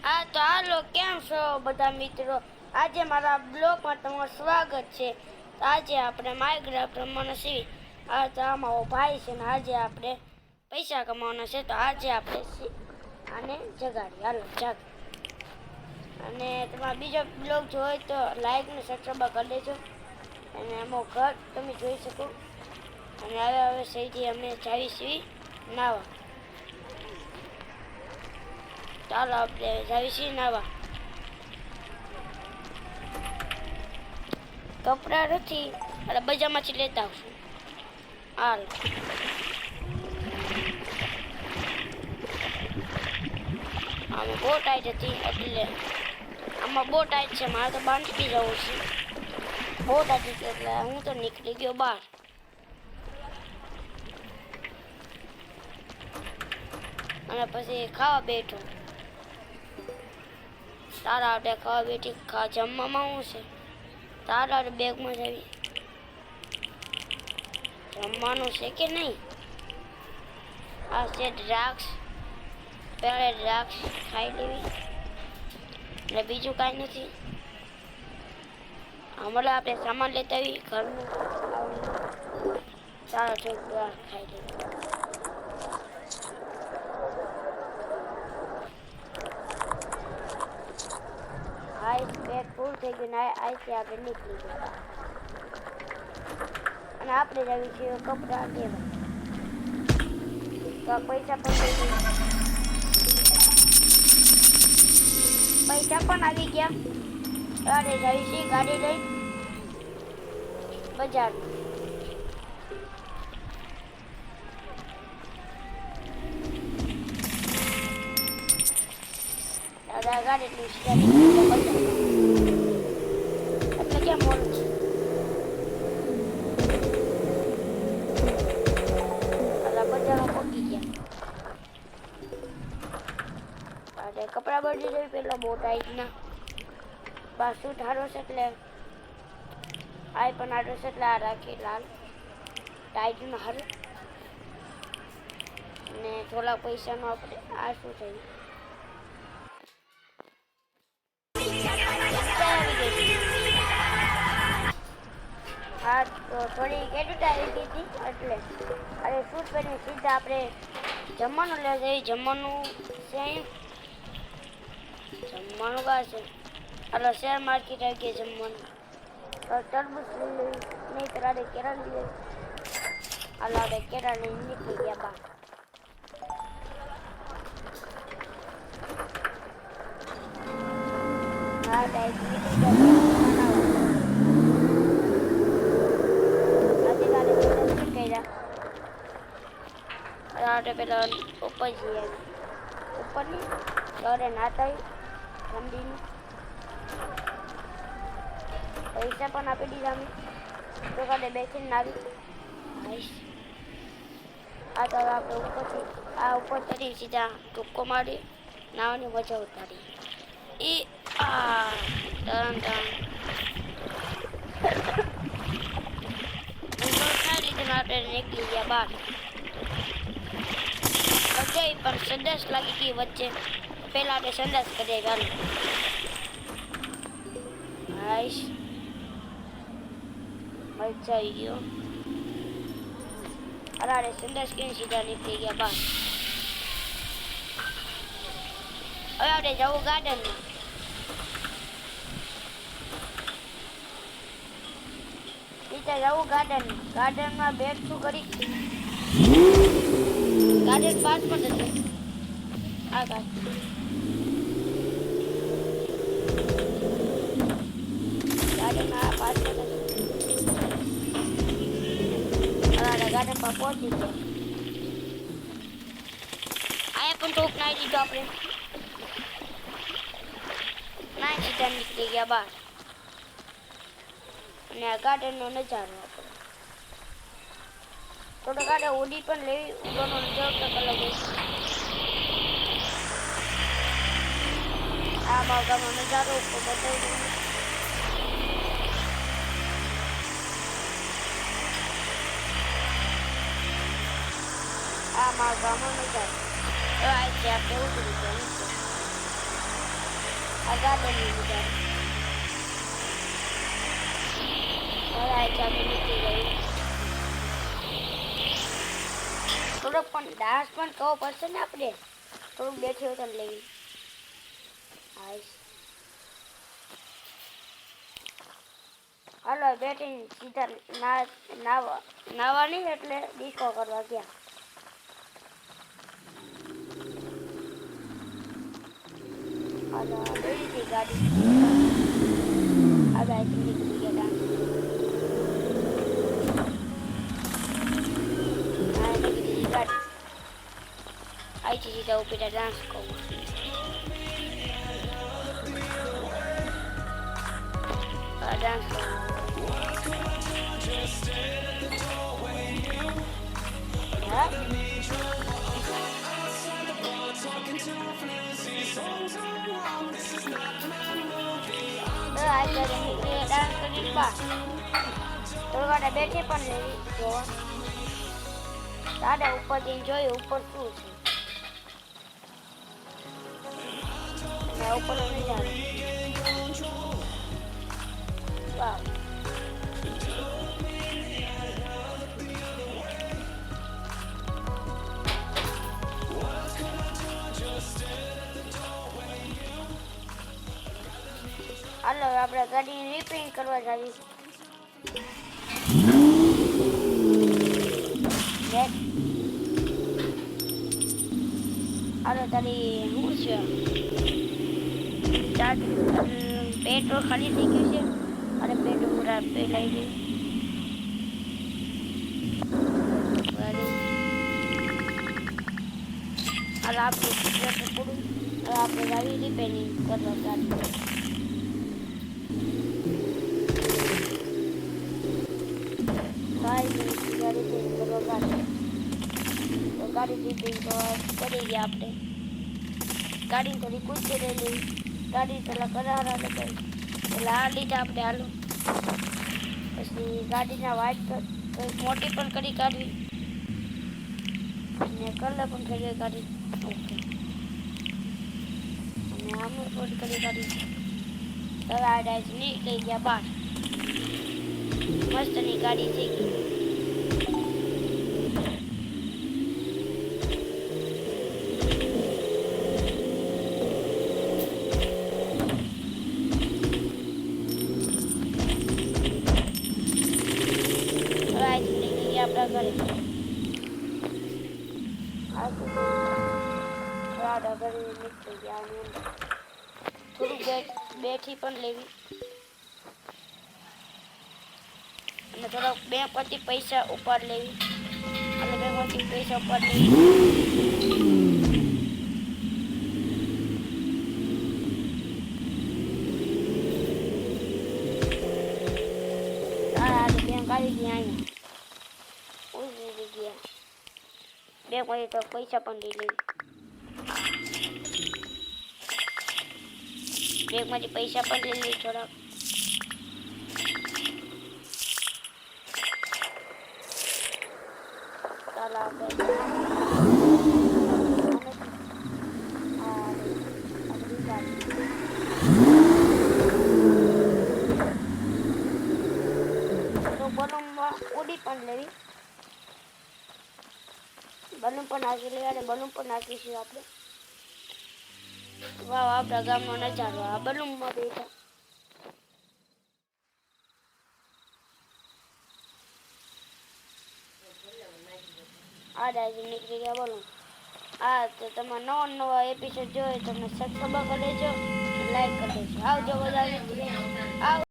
હા તો હાલો, કેમ છો બધા મિત્રો? આજે મારા બ્લોગમાં તમારું સ્વાગત છે. તો આજે આપણે માઇનક્રાફ્ટ રમવાના છીએ. આ તો અમારો ભાઈ છે ને આજે આપણે પૈસા કમાવાના છે. તો આજે આપણે આને જગાડી, હાલો જાગ. અને તમારા બીજો બ્લોગ જોયો તો લાઈક ને સબસ્ક્રાઈબ કરી દેજો. અને અમારું ઘર તમે જોઈ શકો. અને હવે સહીથી અમે જાવી છીએ નાવા. ચાલો આપણે જાવી છીએ નાવા. કપડા નથી એટલે બજારમાંથી લેતા આવશું. હાલ આમાં બહુ ટાઈટ હતી એટલે આમાં બહુ ટાઈટ છે. મારે તો બાંધી જવું છે. બહુ ટાઈટ હતી એટલે હું તો નીકળી ગયો બહાર. અને પછી ખાવા બેઠો. તારા આપણે ખાવા બેઠી. જમવામાં શું છે? તારા બેગમાં જ આવી જમવાનું છે કે નહીં? આ છે દ્રાક્ષ. પહેલા દ્રાક્ષ ખાઈ લેવી એટલે બીજું કાંઈ નથી. હમણાં આપણે સામાન લેતા આવી ઘરનું. ચાલો થોડીક દ્રાક્ષ ખાઈ લેવી. આઈસ બેગ ફૂલ થઈ ગયું ને આઈસથી આપણે નીકળી ગયા. અને આપણે જ આવી છીએ કપડાં લેવા. તો પૈસા પણ થઈ ગયા. પૈસા પણ આવી ગયા. ગાડી જવી છીએ ગાડી લઈ બજારમાં. દાદા ગાડી એટલું એટલે કેમ મોડું છે? બજારમાં પહોંચી ગયા. કપડા બદલી જવી પેલા બહુ ટાઈટના. બસ સૂટ હારો છે એટલે આ પણ હારો છે એટલે આ રાખી લાલ ટાઈટમાં હારું. અને થોડા પૈસાનો આપણે આ શું થયું? હા તો થોડી કેટું આવી ગઈ હતી એટલે અરે શૂટ પહેરીને સીધા આપણે જમવાનું લેવા જઈએ. જમવાનું છે જમવાનું કાં છે? હાલો શેર માર્કેટ આવી ગયા જમવાનું. તો તરબૂચ લઈ લેવી નહીં તો આપણે કેળા લઈ લેવી. હાલો આપણે કેળા લઈને નીકળી ગયા બહાર. હા ડાયરેક્ટ નીકળી ગયા. આપણે પેલા ઉપર જઈએ. ઉપરની ઘરે નાતા ઠંડીનું પૈસા પણ આપી દીધા અમે. તો કાલે બેસીને આવી. આ તો હવે આપણે ઉપરથી આ ઉપર ચડી સીધા ટૂંકો મારી નાવાની મજા ઉતારી. એ આ તરણ તરણ આપણે નીકળી ગયા બહાર. પણ સંડાસ લાગી ગઈ વચ્ચે. પેલા આપણે સંડાસ કરીએ. ચાલો આઈશ મજા આવી ગયો. અરે સંડાસ કરીને સીધા નીકળી ગયા બહાર. હવે આપણે જવું ગાર્ડનમાં. નીચે જવું ગાર્ડનમાં. ગાર્ડનમાં બેગ શું કરી ગાર્ડન પાસ પણ નથી. આ ગાર્ડન આ પાસ પણ નથી. ગાર્ડન પર પહોંચી ગયા. આયા પણ તો નાઈ દીધો આપણે. નાઈ સીધા નીકળી ગયા બહાર. અને આ ગાર્ડનનો નજારો આપણે થોડો ગાડે ઉડી પણ લેવી. ઉડવાનો નજારો કંઈક અલગ હોય. આ બાગાનો નજારો ઉપર બતાવી દઉં. આ મારા ગામનો નજારો. આપણે ઉતરી ગયા. ગાર્ડનની મજા ચાલુ નીકળી ગયું થોડોક પણ ડાન્સ પણ કરવો પડશે ને આપણે થોડુંક બેઠી હોય તો લેવી હાલો બેઠી સીધા નાવા નહીં એટલે ડિસ્કો કરવા ગયા હાલો લેડી ગાડી આગળ નીકળી ગયા ડાન્સ ગાડી आई चीज़ तो ऊपर डांस को डांस को आज डांस करनी बा थोड़ा बैठे पण लेवी जो दादा ऊपर जઈને જોયું ઉપર શું છે मैं ऊपर नहीं जा रहा वाह હાલો આપણે ગાડી રિપેરિંગ કરવા જાવી હાલો તારી શું છે पेट्रोल खाली થઈ ગયું છે અને પેટ્રોલ પૂરા પે લઈ ગઈ હાલ આપણે પૂરું આપણે ગાડી રિપેરિંગ કરવા ગાડી રિપેરિંગ કરવા ગાડી તો ગાડી રિપેરિંગ કરી ગયા આપણે ગાડી થોડી કૂદતી રહેલી ગાડી પેલા કરારા લગાવી એટલે આ લીધા આપણે હાલો પછી ગાડીના વાઇટ કંઈક મોટી પણ કરી કાઢવી અને કલર પણ કરી કાઢી ઓકે અને આમ પણ કરી કાઢી હવે આ ડાયસ નીકળી ગયા બહાર મસ્તની ગાડી થઈ ગઈ આપણા ઘરે આપણા ઘરે નીકળી ગયા થોડુંક બેઠી પણ લેવી અને થોડાક બેંકમાંથી પૈસા ઉપાડ લેવી અને બેંકમાંથી પૈસા ઉપાડ લેવી બેંક આવી ગયા અહીંયા બેંકમાંથી તો પૈસા પણ લઈ લેવી બેંકમાંથી પૈસા પણ લઈ લેવી થોડાક ચાલો આપણે બલૂનમાં ઉડી પણ લેવી બલૂન પણ નાખી લેવા અને બલૂન પણ નાખીશું આપણે વાહ આપણા ગામનો નજારો આ બલૂનમાં બેઠા આ ડાયરી નીકળી ગયા બલૂન આ તો તમારા નવા એપિસોડ જોઈએ તમને સબસ્ક્રાઇબ કરી દેજો લાઈક કરી દેજો આવજો બધા